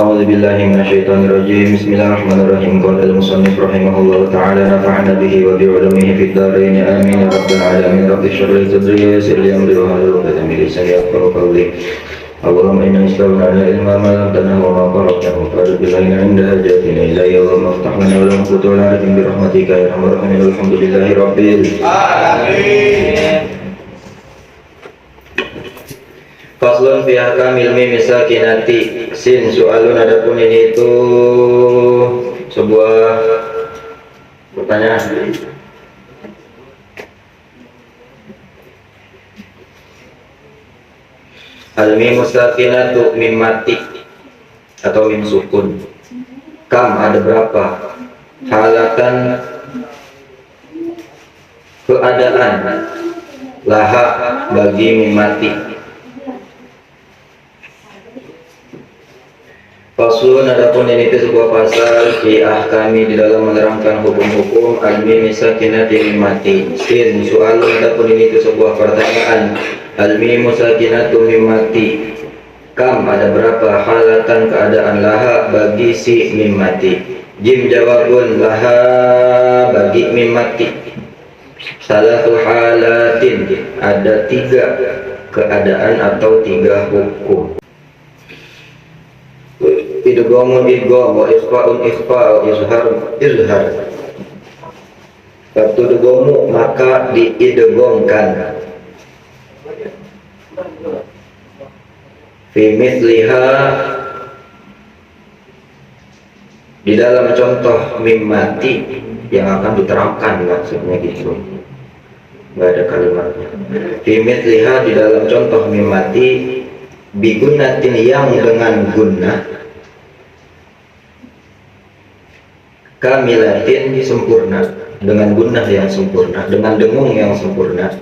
أعوذ بالله من الشيطان الرجيم. بسم الله الرحمن الرحيم. قال المصنف رحمه الله تعالى: نفعنا به وبعلومه في الدارين آمين يا رب العالمين. رب اشرح لي صدري ويسر لي أمري واحلل عقدة من لساني يفقهوا قولي. اللهم إنا نسألك على علم ما علمتنا وما قرأته فارد بالعين عند حاجاتنا إليه. اللهم افتح لنا ولم تفتح لنا برحمتك يا أرحم الراحمين. الحمد لله رب العالمين. Faslun fi ahkamil mim sakinati sin. Soalun, adapun ini itu sebuah pertanyaan. Al mim sakinatu mim mati atau mim sukun. Kam, ada berapa? Halatan, keadaan, laha, bagi mim mati. Faslun, adapun ini itu sebuah pasal fi ahkami, di dalam menerangkan hukum-hukum al-mim sakinati mim mati. Sin. Soalun, adapun ini itu sebuah pertanyaan. Al-mim sakinatu mim mati. Kam, ada berapa? Halatan, keadaan, laha, bagi si mim mati. Jim, jawabun, laha, bagi mim mati. Salatu halatin, ada 3 keadaan atau 3 hukum. Idghamun idgham, wa ikhfa'un ikhfa', wa izharun izhar. Fatudghamu, maka diidghamkan. Fi mithliha, di dalam contoh mim mati yang akan diterangkan, maksudnya gitu. Enggak ada kalimatnya. Fi mithliha, di dalam contoh mim mati, bigunatin, yang dengan gunnah, kamilatin, sempurna, dengan gunnah yang sempurna, dengan dengung yang sempurna.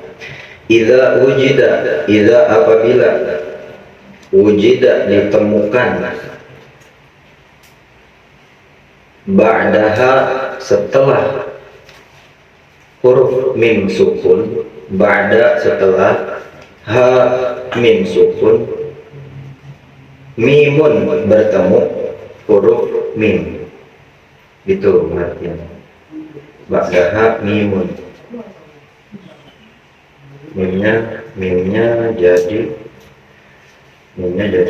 Idza wujida, idza apabila, wujida ditemukan, ba'daha, setelah huruf mim sukun, ba'da, setelah, ha, mim sukun, mimun, bertemu huruf mim. Gitu artinya. Ba'daha mimun. Mimnya jadi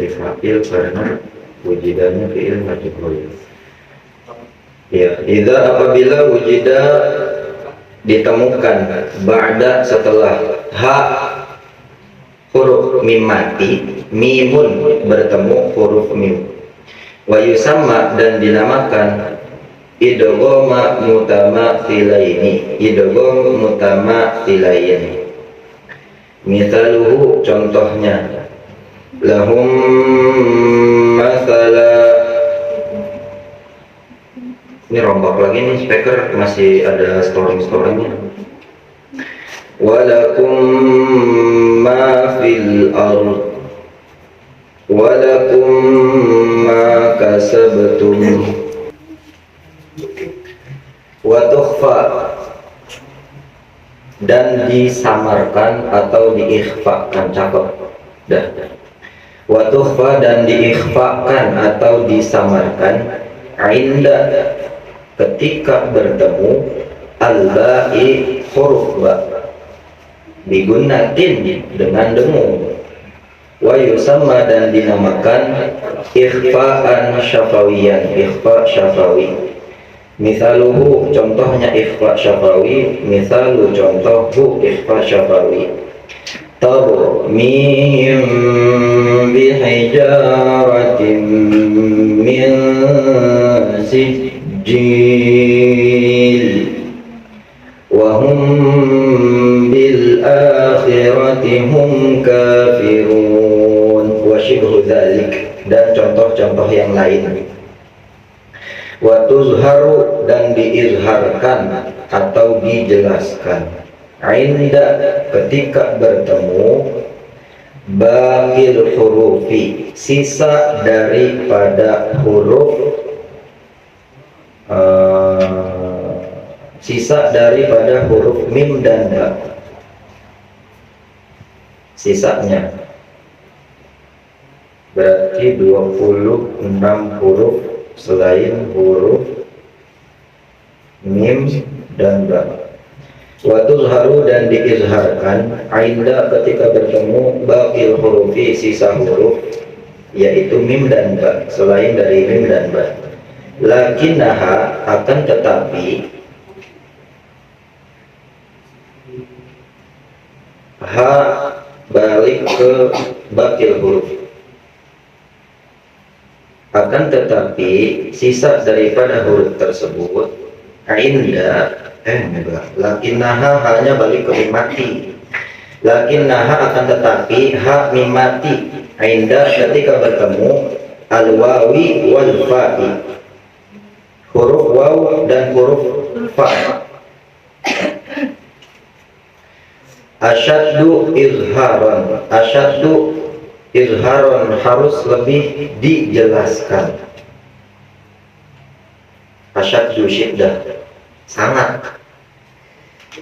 fa'il karena wujidanya fi'il majhul. Ya, idza apabila wujida ditemukan, ba'da, setelah, ha, huruf mim mati, mimun, bertemu huruf mim. Wa yusamma, dan dinamakan idgham mutamathilaini, idgham mutamathilaini. Misaluhu, contohnya, lahum masala. Ini rombak lagi nih speaker, masih ada storing-storingnya. Walakum ma fil ard, walakum ma kasabtum. Wa tukhfa, dan disamarkan atau diikhfakan. Cakep dah. Wa tukhfa, dan diikhfakan atau disamarkan, inda, ketika bertemu, al-ba'i, huruf ba, bigunatin, dengan dengung. Wa yusamma, dan dinamakan ikhfa'an syafawiyan, ikhfa' syafawi. Misaluhu, contohnya ikhfa syafawi, misalu, contohu ikhfa syafawi. Tarmim bihijaratin min sijil wa hum bil akhirati hum kafirun, wa shibhu dzalik, dan contoh-contoh yang lain. Wa tuzharu, dan diizharkan atau dijelaskan, inda, ketika bertemu, baqil hurufi, sisa daripada huruf, sisa daripada huruf mim dan ba, sisanya berarti 26 huruf selain huruf mim dan ba. Wa tuzharu dan diizharkan ainda ketika bertemu baqil hurufi sisa huruf yaitu mim dan ba selain dari mim dan ba. Lakinnaha akan tetapi ha balik ke baqil huruf. Akan tetapi sisa daripada huruf tersebut ainda lakinnaha hanya balik ke mimati. Lakinnaha akan tetapi ha mimati ainda ketika bertemu al-wawi wal fa'i, huruf waw dan huruf fa. Asyaddu izharon harus lebih dijelaskan. Asyaddu syiddah sangat,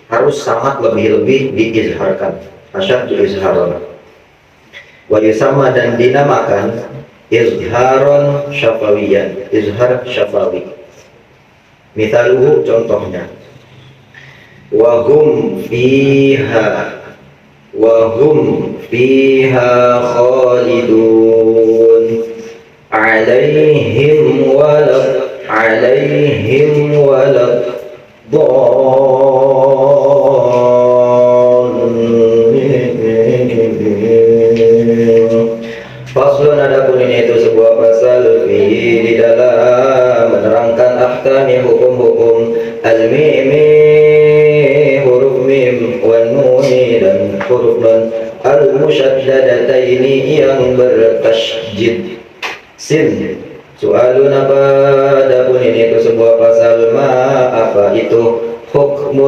harus sangat lebih diizharkan. Asyaddu izharon. Wa yusamma dan dinamakan izharon syafawiyan, izhar syafawi. Mithaluhu contohnya wahum fiha khalidun alaihim walad Faslun adapun ini itu sebuah pasal di dalam menerangkan ahkami hukum-hukum al-mimi huruf mim wan nuni dan huruf nun al-musyaddadataini yang bertasydid sin. Soalun apa adapun ini itu sebuah pasal apa itu hukum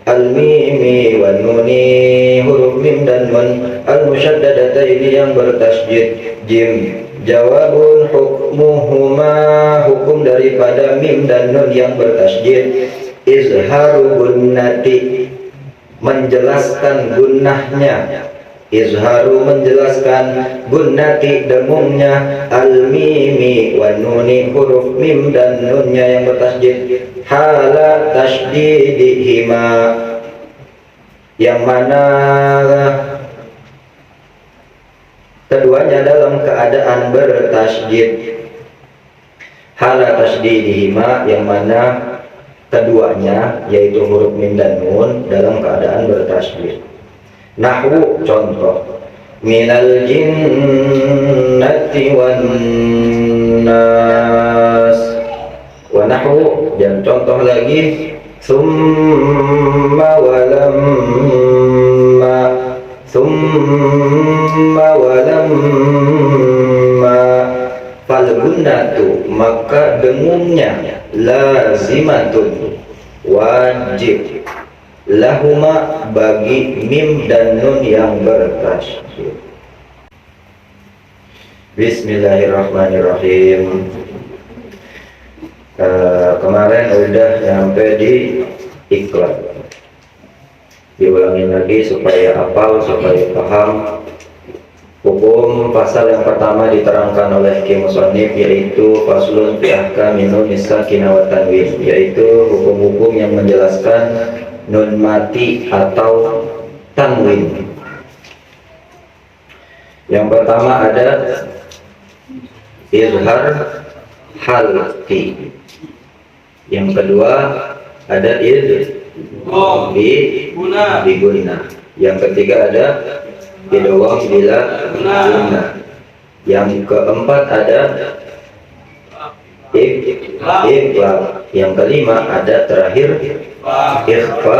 al-mimi wan nuni huruf mim dan nun al-musyaddadataini yang bertasydid jim. Jawabun hukmuhuma hukum daripada mim dan nun yang bertasydid izharu gunnati menjelaskan gunnahnya, izharu menjelaskan gunnati dengungnya al-mimi wan nuni huruf mim dan nunnya yang bertasydid hala tasydidihima yang mana keduanya dalam keadaan bertasydid. Hala tasydidihima yang mana keduanya yaitu huruf mim dan nun dalam keadaan bertasydid. Nahwu contoh minal jinnati wan nas. Wa nahwu dan contoh lagi summa walamma fal gunnatu maka dengungnya lazimatun wajib lahuma bagi mim dan nun yang bertasydid. Bismillahirrahmanirrahim. Kemarin udah sampai di iklan. Diulangin lagi supaya hafal, supaya paham. Hukum pasal yang pertama diterangkan oleh Ki Musannif yaitu faslun fi ahkami nun sakinah wa tanwin, yaitu hukum-hukum yang menjelaskan nun mati atau tanwin. Yang pertama ada izhar halqi. Yang kedua ada biguna. Yang ketiga ada idgham bila guna. Yang keempat ada iqlab. Yang kelima ada terakhir ikhfa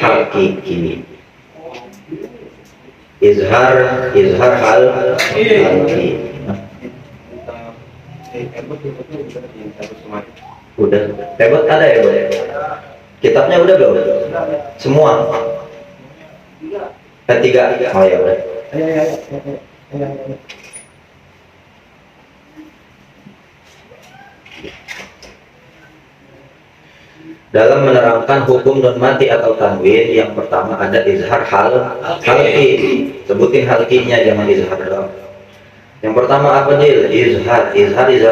hakiki. Izhar halqi. Udah, hebat ada ya, Bro? Kitabnya udah belum? Semua? Ketiga. Oh ya udah. dalam menerangkan hukum nun mati atau tanwin. Yang pertama ada izhar halki. Sebutin halkinya, jangan izhar doang. Yang pertama apa Dil? Izhar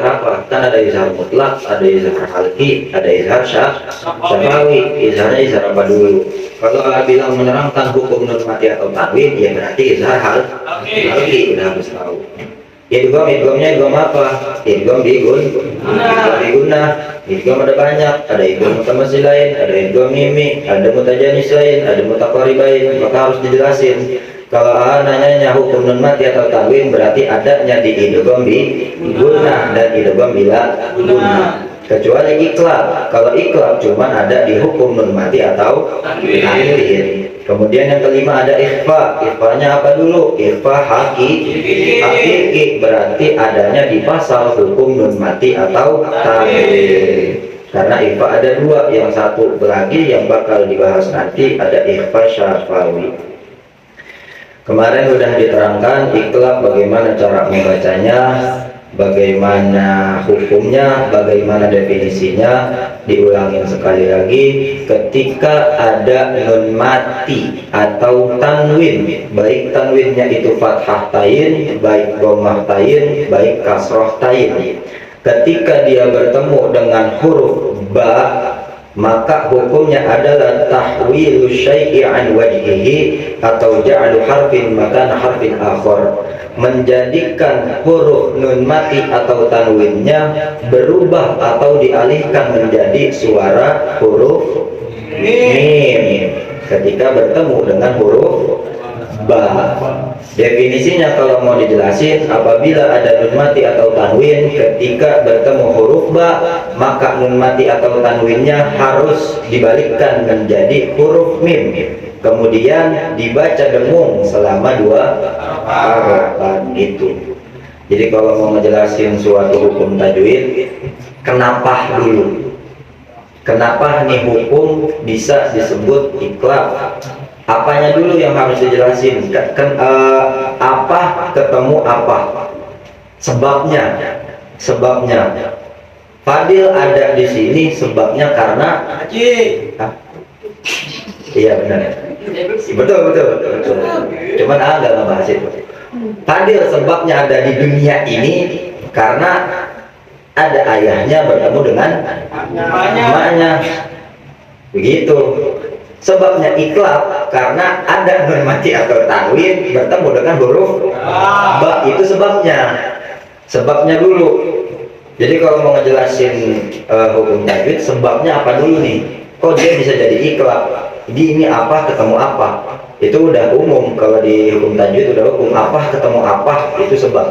apa? Kan ada izhar mutlak, ada izhar halki, ada izhar syafawi. Izharnya izhar apa dulu? Kalau Allah bilang menerangkan hukum nun mati atau tanwin, ya berarti izhar halki. Udah harus tahu. Idgham apa? Idgham di gunnah. Idgham ada banyak, ada idgham mutamattsilain, ada idgham mimi, ada mutajanisain, ada mutaqaribain, maka harus dijelasin. Kalau nanyanya hukum nun mati atau tanwin, berarti adanya di idgham bi gunnah dan idgham bila gunnah. Kecuali iklab. Kalau iklab cuman ada di hukum nun mati atau tanwin. Kemudian yang kelima ada ikhfa. Ikhfanya apa dulu? Ikhfa hakiki, berarti adanya di pasal hukum nun mati atau tanwin. Karena ikhfa ada dua, yang satu lagi yang bakal dibahas nanti ada ikhfa syafawi. Kemarin sudah diterangkan iklab, bagaimana cara membacanya, bagaimana hukumnya, bagaimana definisinya. Diulangin sekali lagi, ketika ada nun mati atau tanwin, baik tanwinnya itu fathah tain, baik dhammah tain, baik kasroh tain, ketika dia bertemu dengan huruf ba, maka hukumnya adalah tahwilu syai'i an wajhihi atau ja'alu harfin makana harfin akhar, menjadikan huruf nun mati atau tanwinnya berubah atau dialihkan menjadi suara huruf mim ketika bertemu dengan huruf ba. Definisinya kalau mau dijelasin, apabila ada nun mati atau tanwin ketika bertemu huruf ba, maka nun mati atau tanwinnya harus dibalikkan menjadi huruf mim, kemudian dibaca dengung selama 2 harapan itu. Jadi kalau mau ngejelasin suatu hukum tajwid, kenapa dulu? Kenapa nih hukum bisa disebut iklab? Apanya dulu yang harus dijelasin? Apa ketemu apa? Sebabnya. Fadil ada di sini sebabnya karena iya benar. Betul. Cuman nggak ngebahas itu. Fadil sebabnya ada di dunia ini karena ada ayahnya bertemu dengan emaknya. Begitu. Sebabnya iklab karena ada nun mati atau tanwin bertemu dengan huruf ba, itu sebabnya dulu. Jadi kalau mau ngejelasin hukum tajwid, sebabnya apa dulu nih? Kok dia bisa jadi iklab? Jadi ini apa ketemu apa? Itu udah umum. Kalau di hukum tajwid udah hukum, apa ketemu apa, itu sebab.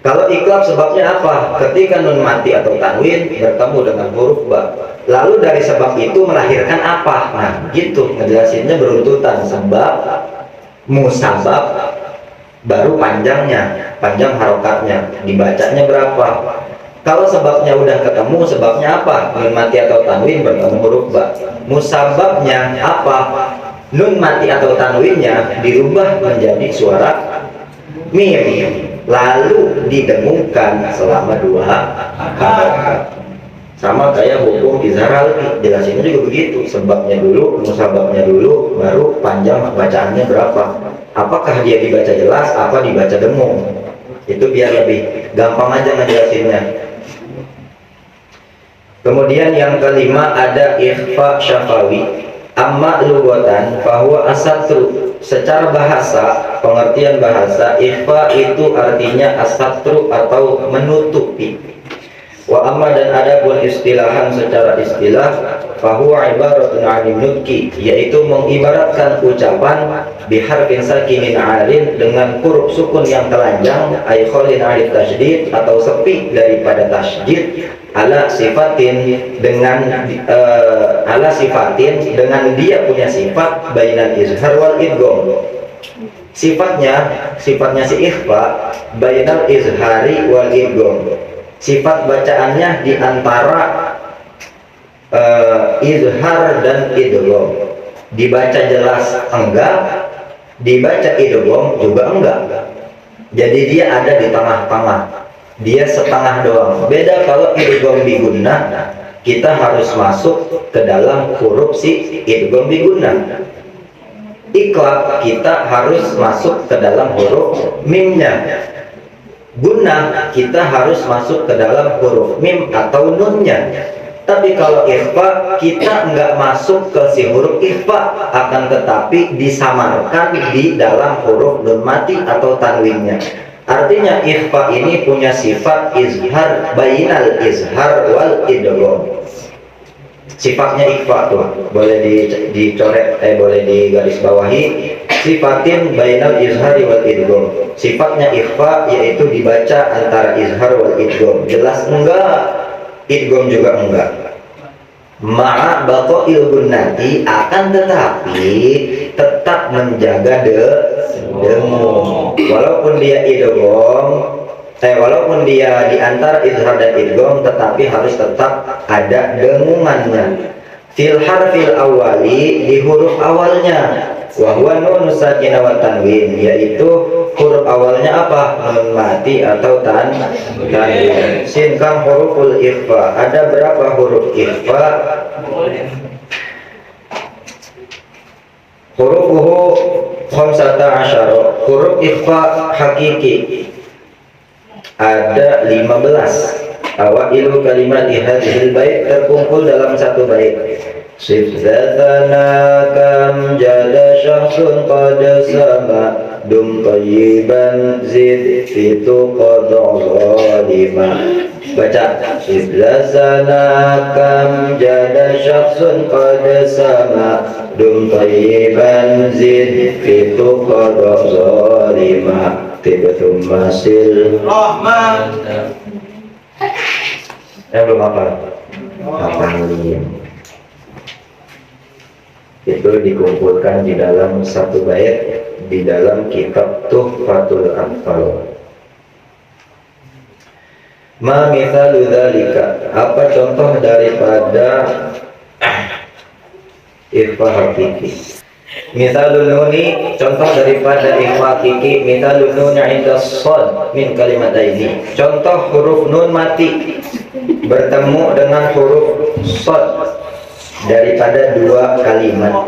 Kalau iklab sebabnya apa? Ketika nun mati atau tanwin bertemu dengan huruf ba. Lalu dari sebab itu melahirkan apa? Nah, gitu ngejelasinnya berurutan, sebab, musabab, baru panjang harokatnya, dibacanya berapa. Kalau sebabnya udah ketemu, sebabnya apa? Nun mati atau tanwin bertemu huruf ba. Musababnya apa? Nun mati atau tanwinnya dirubah menjadi suara mim, lalu didengungkan selama 2 harokat. Sama kayak hukum izhar halki, jelasinnya juga begitu. Sebabnya dulu, musababnya dulu, baru panjang bacaannya berapa. Apakah dia dibaca jelas, apa dibaca dengung. Itu biar lebih gampang aja ngejelasinnya. Kemudian yang kelima ada ikhfa syafawi. Amma lughatan fahuwa asatru. Secara bahasa, pengertian bahasa, ikhfa itu artinya asatru atau menutupi. Wa amma dan adapun istilahan secara istilah, fahuwa ibaratun 'anil nutqi, yaitu mengibaratkan ucapan biharfin sakinin 'alin dengan huruf sukun yang telanjang, ay khalin 'anil tasydid atau sepi daripada tasydid, ala sifatin dengan dia punya sifat bainal izhar wal idgham. Sifatnya si ikhfa bainal izhari wal idgham. Sifat bacaannya di antara izhar dan idgham. Dibaca jelas enggak, dibaca idgham juga enggak. Jadi dia ada di tengah-tengah. Dia setengah doang. Beda kalau idgham bi gunnah, kita harus masuk ke dalam huruf si idgham bi gunnah. Iqlab kita harus masuk ke dalam huruf mimnya. Gunnah kita harus masuk ke dalam huruf mim atau nunnya. Tapi kalau ikhfa kita nggak masuk ke si huruf ikhfa, akan tetapi disamarkan di dalam huruf nun mati atau tanwinnya. Artinya ikhfa ini punya sifat izhar bainal izhar wal idgham. Sifatnya ikhfa tuh boleh dicoret, boleh digaris bawahi. Sifatin bainal izhari wal idgham. Sifatnya ikhfa yaitu dibaca antara izhar wal idgham. Jelas enggak? Idgham juga enggak. Ma'a baqa'il gunnati, akan tetapi tetap menjaga dengung. Walaupun dia idgham, walaupun dia di antara izhar dan idgham, tetapi harus tetap ada dengungannya. Fil harfil awali, di huruf awalnya. Wa huwa nun sakinah wa tanwin, yaitu huruf awalnya apa? Nun mati atau tanwin. Sin kam huruful ikhfa. Ada berapa huruf ikhfa? Hurufuhu khamsata asyara. Huruf ikhfa hakiki ada 15. Awailu kalimat hadhil bait terkumpul dalam satu bait. Sifzatana kam jada syahsun qad sama dum qayyiban zid fitu qad zalima. Baca. Sifzatana kam jada syahsun qad sama dum qayyiban zid fitu qad zalima. Tibatum masil Rahman. Belum apa? Itu dikumpulkan di dalam satu bait di dalam kitab Tuhfatul Atfal. Ma mithalu dzalika, apa contoh daripada ikhfa hakiki? Mithalun nuni, contoh daripada ikhfa hakiki. Mithalun nun 'inda shad min kalimataini. Contoh huruf nun mati bertemu dengan huruf shad daripada dua kalimat.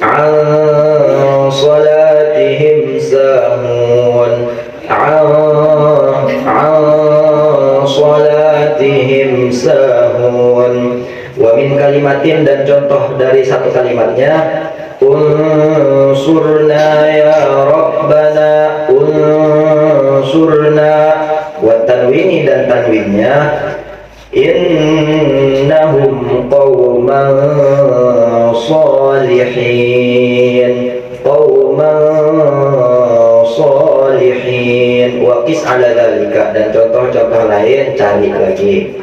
An salatihim sahun, an salatihim sahun. Wa min kalimatin, dan contoh dari satu kalimatnya, unsurna ya rabbana, unsurna. Wa tanwini, dan tanwinnya innahum qawman salihin, qawman salihin. Wa qis ala dhalika, dan contoh-contoh lain cari lagi.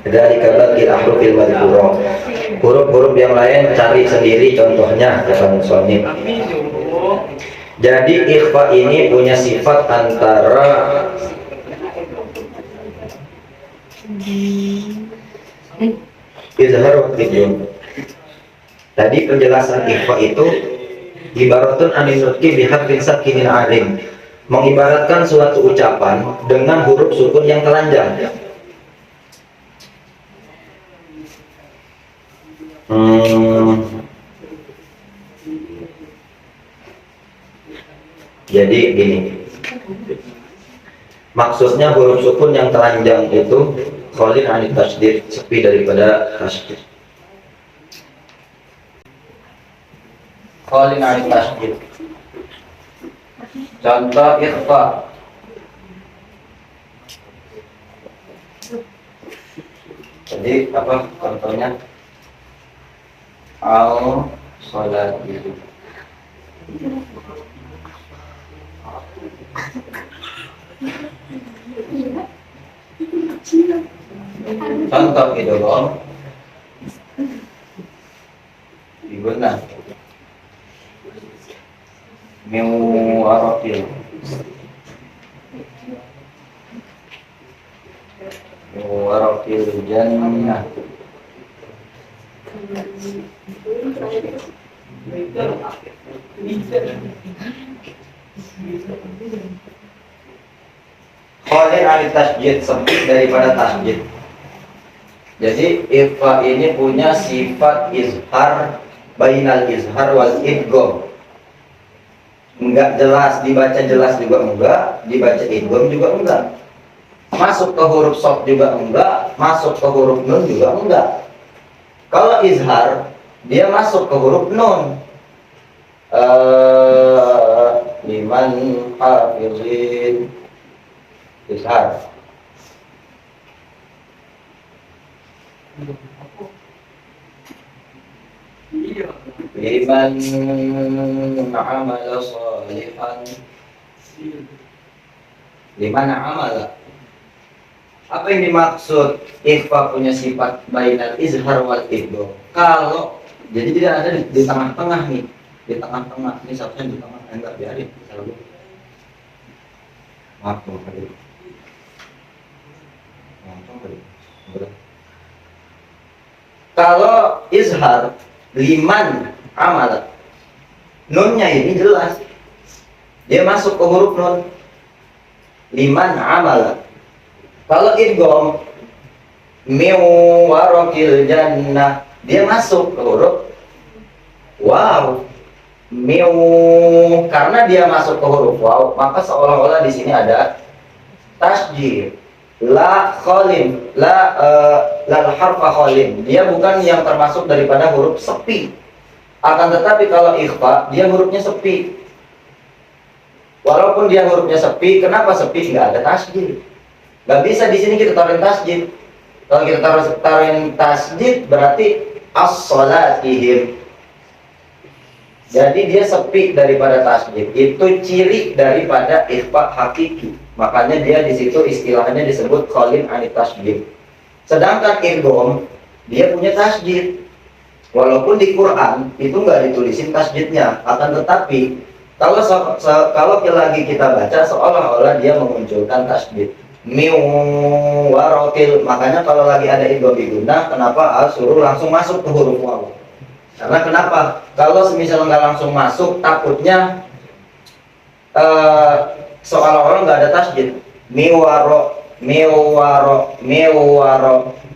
Dari kabakil ahrufil madhkurah, huruf-huruf yang lain cari sendiri contohnya, kata musannif. Jadi ikhfa ini punya sifat antara izhar wa idgham. Tadi penjelasan ikhfa itu ibaratun anin nutqi biharfin sakinin arim, mengibaratkan suatu ucapan dengan huruf sukun yang telanjang. Jadi gini, maksudnya huruf sukun yang telanjang itu khalin anit tasydid, sepi daripada tasydid. Khalin anit tasydid. Contoh ikhfa. Jadi apa contohnya? Al salat itu. Contoh idgham digunakan miwaratil jannah. Khalin anit tasydid, sempit daripada tasydid. Jadi ikhfa ini punya sifat izhar, bainal izhar wal idgham. Enggak jelas, dibaca jelas juga enggak, dibaca idgham juga enggak. Masuk ke huruf shad juga enggak, masuk ke huruf nun juga enggak. Kalau izhar, dia masuk ke huruf nun. Liman hafizin izhar. Liman amala salihan. Liman amala. Apa yang dimaksud ikhfa punya sifat bainal izhar wal idgham? Kalau jadi tidak ada di tengah-tengah nih, di tengah-tengah ini seharusnya di tengah, enggak biarin selalu. Maaf kali. Kalau izhar liman amala, nunnya ini jelas, dia masuk ke huruf nun. Liman amala. Kalau idgham min warakil jannah, dia masuk ke huruf waw. Min, karena dia masuk ke huruf waw, maka seolah-olah di sini ada tasjid. La khalim, lal harfa khalim. Dia bukan yang termasuk daripada huruf sepi. Akan tetapi kalau ikhfa, dia hurufnya sepi. Walaupun dia hurufnya sepi, kenapa sepi? Nggak ada tasjid. Gak bisa di sini kita taruhin tasjid. Kalau kita taruhin tasjid berarti as-salatihim. Jadi dia sepi daripada tasjid. Itu ciri daripada ikhfa hakiki. Makanya dia di situ istilahnya disebut khalim anit tasjid. Sedangkan idgham dia punya tasjid. Walaupun di Quran itu nggak ditulisin tasjidnya, akan tetapi kalau lagi kita baca seolah-olah dia memunculkan tasjid. Warokil, makanya kalau lagi ada idgham biguna, kenapa suruh langsung masuk ke huruf waw? Karena kenapa? Kalau semisal nggak langsung masuk, takutnya seolah-olah nggak ada tasjid. Miwaro,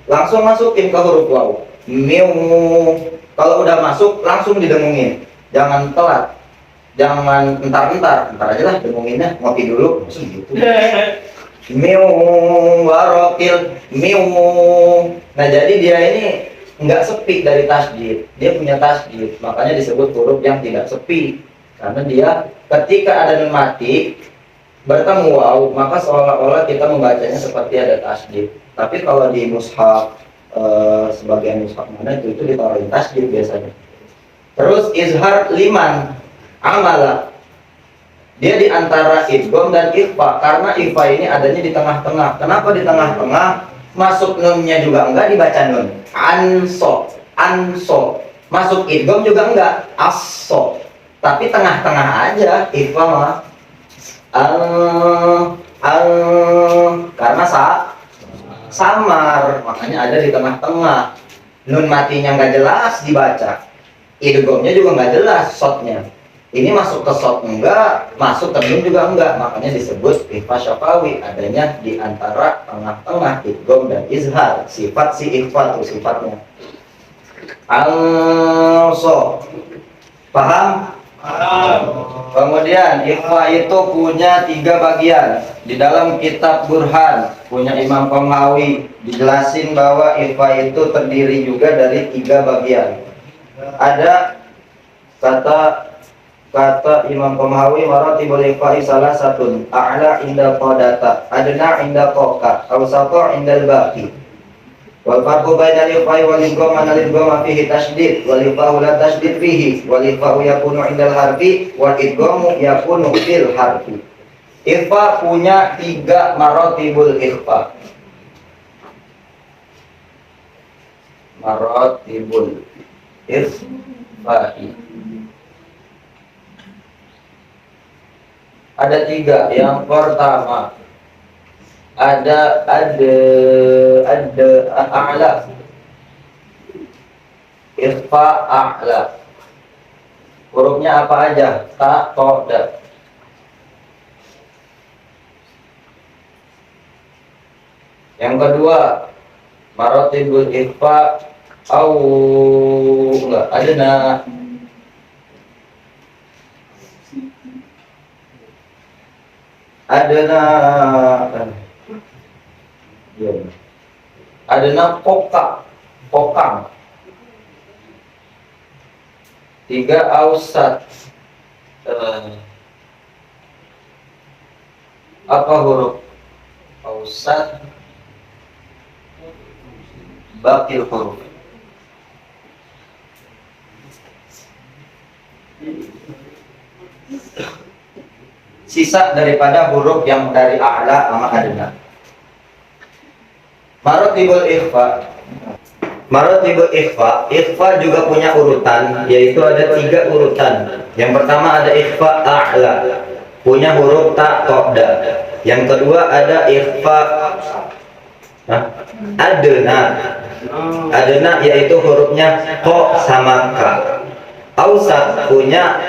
langsung masukin ke huruf waw. Kalau udah masuk langsung didengungin, jangan telat, jangan entar aja lah dengunginnya, ngopi dulu, gitu. Warokil. Nah jadi dia ini nggak sepi dari tasjid, dia punya tasjid, makanya disebut huruf yang tidak sepi. Karena dia ketika ada nun mati bertemu waw, maka seolah-olah kita membacanya seperti ada tasjid. Tapi kalau di mushaf, sebagian mushaf mana itu ditaruhin tasjid biasanya. Terus izhar liman amala, dia di antara idgham dan ikhfa, karena ikhfa ini adanya di tengah-tengah. Kenapa di tengah-tengah? Masuk nunnya juga enggak dibaca nun. Anso. Masuk idgham juga enggak. Asso. Tapi tengah-tengah aja ikhfa mah. Karena samar, makanya ada di tengah-tengah. Nun matinya enggak jelas dibaca. Idghamnya juga enggak jelas shotnya. Ini masuk ke shad enggak, masuk ke nun juga enggak, makanya disebut ikhfa syafawi, adanya di antara tengah-tengah idgham dan izhar. Sifat si ikhfa itu sifatnya. So, paham? Kemudian ikhfa itu punya 3 bagian. Di dalam kitab Burhan punya Imam Qomhawi dijelasin bahwa ikhfa itu terdiri juga dari 3 bagian. Ada kata Imam Qomhawi, maratibul ikhfa'i salah satun, a'la inda qadata, adna inda qoka, awsata indal baqi. Wal farqu bainal ikhfa'i wal idgham anal idgham fihi tasydid wal ikhfa'u la tasydid fihi wal ikhfa'u yakunu indal harfi wal idghamu yakunu fil harfi. Ikhfa punya 3 maratibul ikhfa. Maratibul ikhfa'i ada 3. Yang pertama ada a'la, ikhfa a'la. Hurufnya apa aja? Ta, to, da. Yang kedua Maratibul ikhfa au enggak adana adana kokang tiga ausat apa huruf ausat bakil huruf sisa daripada huruf yang dari a'la sama adna. Maratibul ikhfa juga punya urutan, yaitu ada 3 urutan. Yang pertama ada ikhfa a'la, punya huruf ta, to, da. Yang kedua ada ikhfa adna, yaitu hurufnya ko sama ka. Ausat punya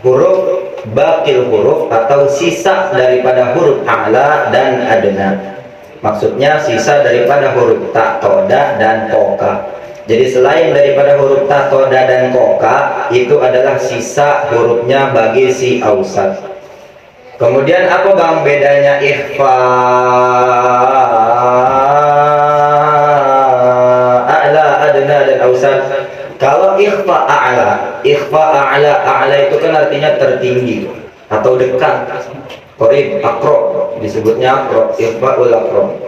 huruf bakil huruf atau sisa daripada huruf a'la dan adna. Maksudnya sisa daripada huruf ta, to, da, dan koka. Jadi selain daripada huruf ta, to, da, dan koka, itu adalah sisa hurufnya bagi si ausat. Kemudian apa bang bedanya ikhfa a'la, adna, dan ausat? Kalau ikhfa a'la itu kan artinya tertinggi atau dekat. Qorib, akro, disebutnya akro, ikhfa'ul akro.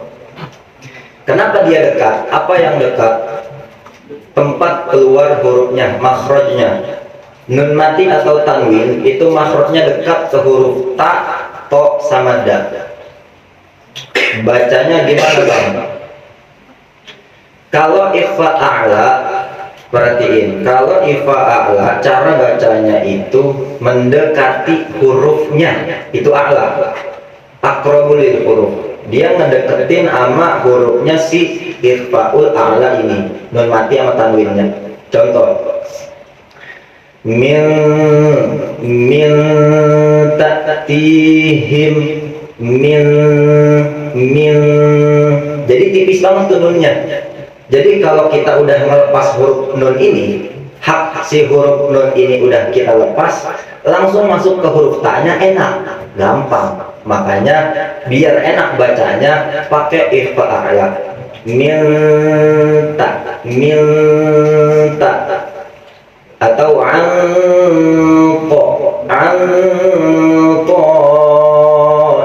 Kenapa dia dekat? Apa yang dekat? Tempat keluar hurufnya, makhrajnya. Nun mati atau tanwin itu makhrajnya dekat ke huruf ta, to, sama da. Bacanya gimana bang? Kalau ikhfa a'la, perhatiin, kalau ikhfa a'la cara bacanya itu mendekati hurufnya, itu a'la, aqrabul lil huruf. Dia ngedeketin sama hurufnya si ikhfaul a'la ini, nun mati sama tanwinnya. Contoh, min tatihim min. Jadi tipis banget tuh nunnya. Jadi kalau kita udah melepas huruf nun ini, hak si huruf nun ini udah kita lepas, langsung masuk ke huruf ta-nya enak, gampang. Makanya biar enak bacanya pakai ikhfa a'la. Minta atau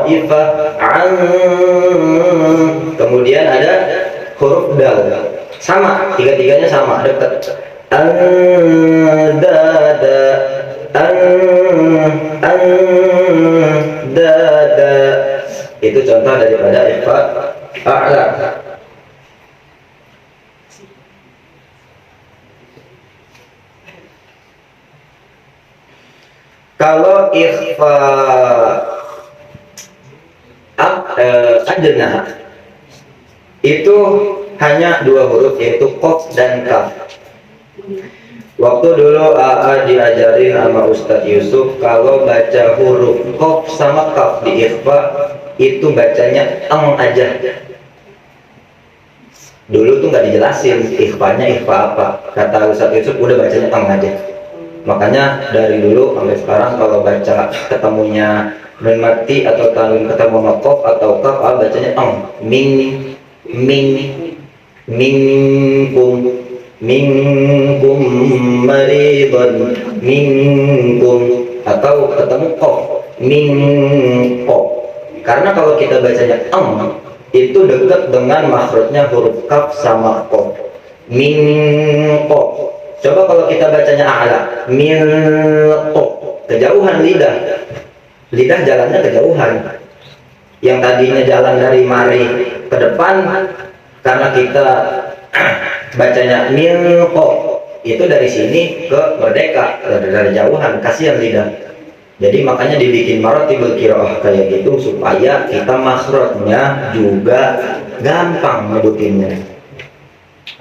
ifa kemudian ada huruf dal, sama, tiga-tiganya sama, dekat. Andada itu contoh daripada ikhfa a'la. Kalau ikhfa adna itu hanya 2 huruf, yaitu qaf dan kaf. Waktu dulu AA diajarin sama Ustadz Yusuf, kalau baca huruf qaf sama kaf di ikhfa itu bacanya aja. Dulu tuh nggak dijelasin ikhfanya ikhfa apa. Kata Ustadz Yusuf udah bacanya aja. Makanya dari dulu sampai sekarang kalau baca ketemunya nun mati atau tanwin ketemu sama qaf atau kaf, bacanya minkum maridun minkum, atau ketemu qaf minqo. Karena kalau kita bacanya itu dekat dengan makhrajnya huruf kaf sama qaf, minqo. Coba kalau kita bacanya a'la, milqo, kejauhan lidah jalannya kejauhan. Yang tadinya jalan dari mari ke depan, karena kita bacanya milqo, itu dari sini ke merdeka, dari jauhan, kasihan lidah. Jadi makanya dibikin maratibul qiraah kayak gitu supaya kita makhrajnya juga gampang ngedukinnya.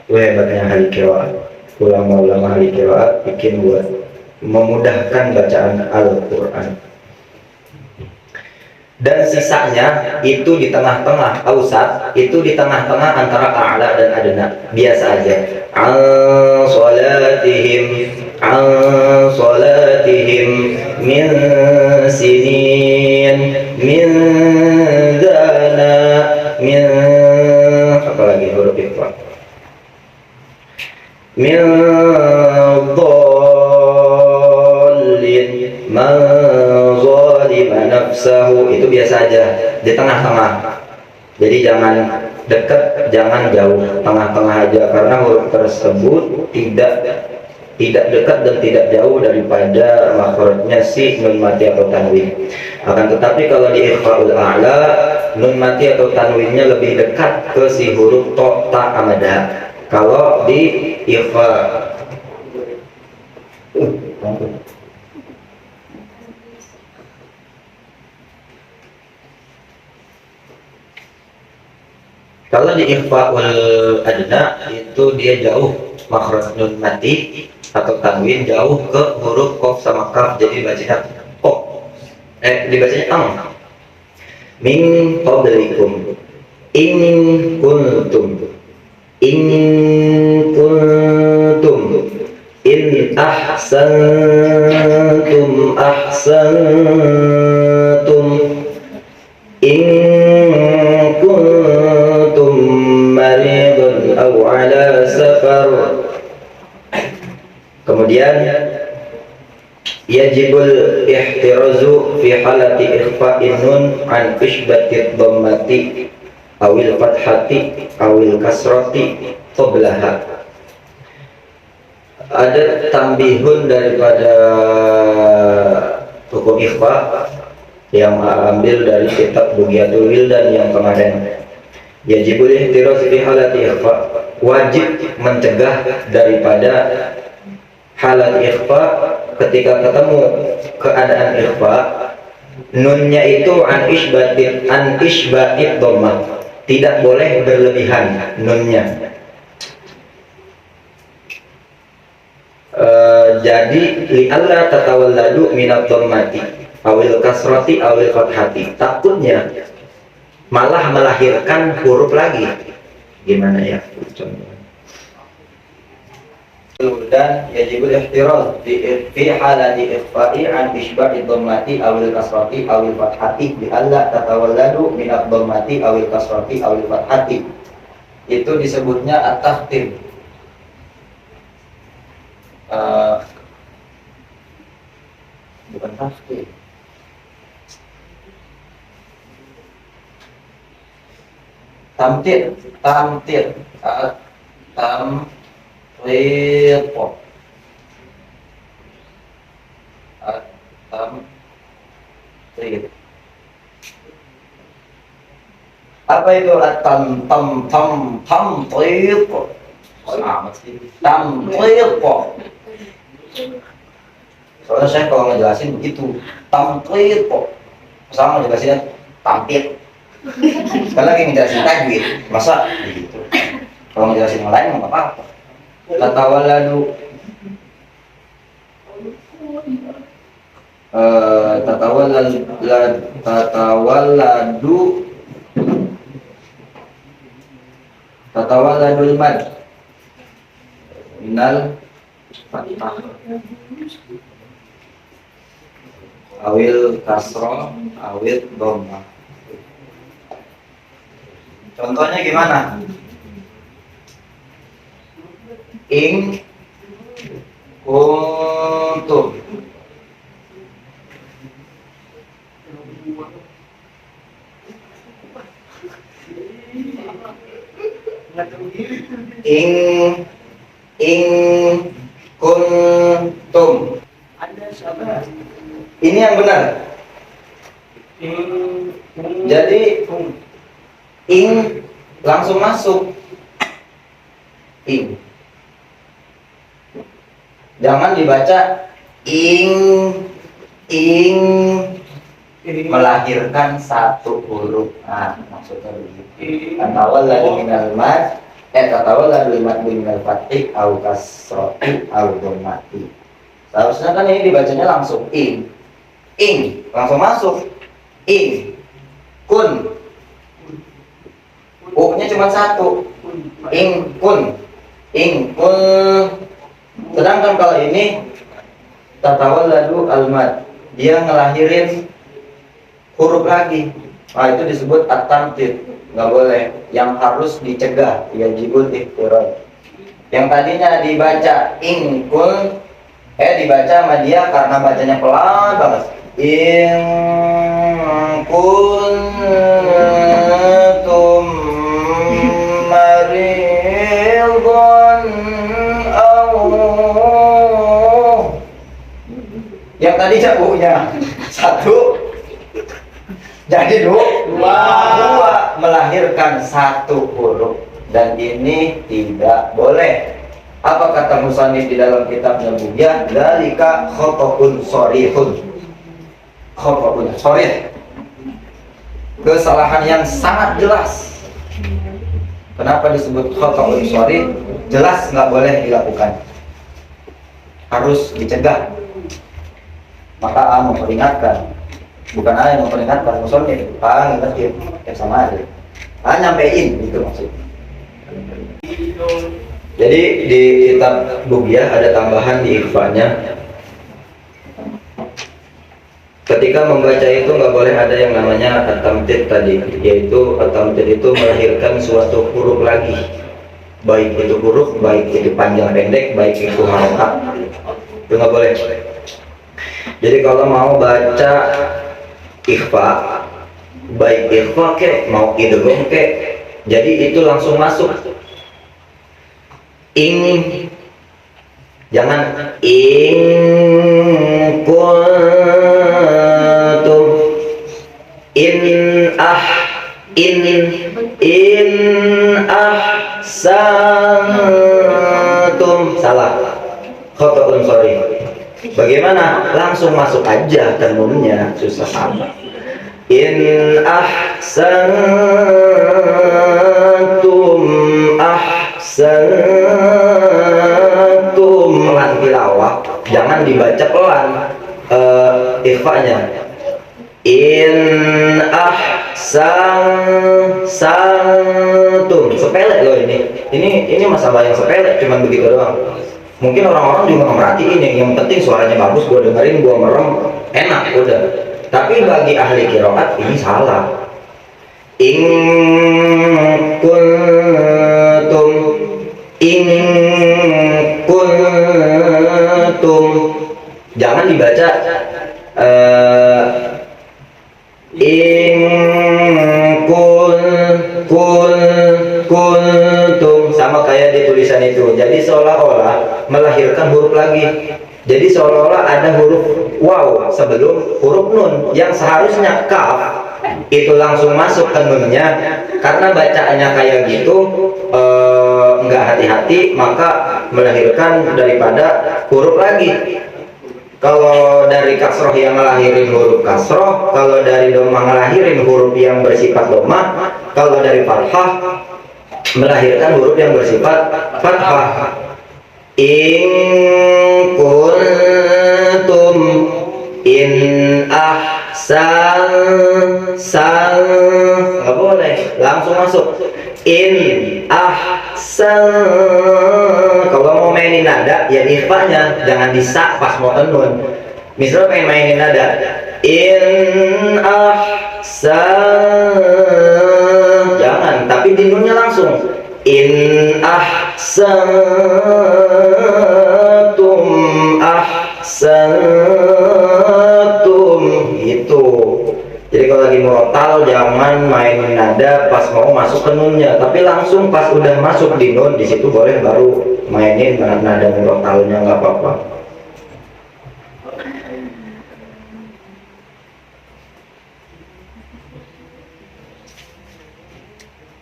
Itu hebatnya ahli qiraah. Ulama-ulama ahli qiraat bikin buat memudahkan bacaan Al-Quran. dan sisanya itu di tengah-tengah, ausat itu di tengah-tengah antara a'la dan adna, biasa aja. An salatihim min sinin min dana min, apa lagi huruf ikhfa, min dhallin man zalima nafsahu, itu biasa aja di tengah-tengah. Jadi jangan dekat, jangan jauh, tengah-tengah aja, karena huruf tersebut tidak dekat dan tidak jauh daripada makhrajnya si nun mati atau tanwin. Akan tetapi kalau di ikhfaul a'la, nun mati atau tanwinnya lebih dekat ke si huruf to, ta, amada. Kalau di ikhfa kalau di ikhfaul adna itu dia jauh makhraj nun mati atau tanwin jauh ke huruf qaf sama kaf, jadi bacanya qaf, dibacanya ang. Min qablikum in kuntum in kuntum in ahsantum ahsantum in kuntum maridun aw ala safar. Kemudian yajibul ihtirazu fi halati ikhfa'in nun an isbatit dhammati awil fathati awil kasrati qablaha. Ada tambihun daripada hukum ikhfa yang ambil dari kitab Bugyatul Wildan yang kemarin. Yajibul ihtiraz fi halati ikhfa, wajib mencegah daripada halat ikhfa ketika ketemu keadaan ikhfa, nunnya itu an isbatit dhammah, tidak boleh berlebihan nunnya. Jadi li'alla tatawalladu minad dhammati awil kasrati awil fathati, takutnya malah melahirkan huruf lagi. Gimana ya contohnya? Dan yajibul ihtiraz fi halati ikhfa'i an isba'i dhammati awil kasrati awil fathati bi alla tatawalladu min ad-dhammati awil kasrati awil fathati. Itu disebutnya at-takhtim. Bukan takhtim. Tamtir Riqo At-tamtir. Apa itu at-tamtir? Amat sih. Tamtir. Soalnya saya kalau ngejelasin begitu, tamtir. Sama ngejelasinnya tampir. Sekali lagi ngejelasin tajwid, masa begitu? Kalau ngejelasin yang lain nggak apa-apa. Tatawalladu tatawalladul mad minal fathah awil kasroh awil dhammah. Contohnya gimana? In kuntum in kuntum. Ini yang benar. Jadi in langsung masuk in. Jangan dibaca ing melahirkan satu huruf. Nah, maksudnya begitu. Tatawalladu minal mad, tatawalladu minal fathih au kasrati au dhammati. Seharusnya kan ini dibacanya langsung ing langsung masuk ing. kun. U-nya cuma satu. Ingkun. Sedangkan kalau ini tatawalladu al-mad, dia ngelahirin huruf lagi. Nah, itu disebut at-tamtid. Nggak boleh. Yang harus dicegah, yajibul ihtiram. Yang tadinya dibaca ingkun, dibaca sama dia karena bacanya pelan banget. Kuntum maridun aw. Yang tadi jabunya satu jadi dua melahirkan satu huruf, dan ini tidak boleh. Apa kata musannif di dalam kitabnya Bughiyah? Dzalika khata'un sharihun. Khata'un sharih, kesalahan yang sangat jelas. Kenapa disebut khata'un sharih? Jelas nggak boleh dilakukan, harus dicegah. Maka A memperingatkan, bukan A yang memperingatkan, musannif. A ngingetin, sama aja. A nyampein, gitu maksudnya. Jadi di kitab Bughiyah ada tambahan di ikhfanya. Ketika membaca itu nggak boleh ada yang namanya at-tamtid tadi, yaitu at-tamtid itu melahirkan suatu huruf lagi, baik itu huruf, baik itu panjang pendek, baik itu harokat, itu nggak boleh. Jadi kalau mau baca ikhfa, baik ikhfa ke mau idgham ke, jadi itu langsung masuk. Jangan kuntum in ahsantum, salah, khata'un sharih. Bagaimana? Langsung masuk aja tanunnya, susah amat. In ahsantum pelan tilawah, jangan dibaca pelan ikhfanya. In ahsantum, sepele loh ini masalah yang sepele, cuman begitu doang. Mungkin orang-orang juga merhatiin yang penting suaranya bagus, gue dengerin, gue merem, enak udah. Tapi bagi ahli qiraat ini salah. In kuntum, jangan dibaca kuntum sama kayak di tulisan itu. Jadi seolah-olah melahirkan huruf lagi. Jadi seolah-olah ada huruf waw sebelum huruf nun yang seharusnya kaf, itu langsung masuk ke nunnya. Karena bacaannya kayak gitu nggak hati-hati, maka melahirkan daripada huruf lagi. Kalau dari kasroh yang ngelahirin huruf kasroh, kalau dari domah ngelahirin huruf yang bersifat domah, kalau dari fathah melahirkan huruf yang bersifat fathah. In kuntum in nggak boleh, langsung masuk. In kalau mau mainin nada ya ikhfanya, jangan disa pas mau nun. Misalnya pengen mainin nada in jangan, tapi di nunnya langsung. In ahsantum gitu. Jadi kalau lagi murotal jangan mainin nada pas mau masuk ke nunnya, tapi langsung pas udah masuk di nun, di situ boleh baru mainin nada murotalnya, nggak apa-apa.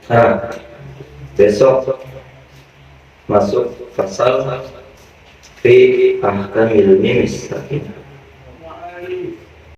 Nah, besok masuk pasal fi ahkamil mim sakinah.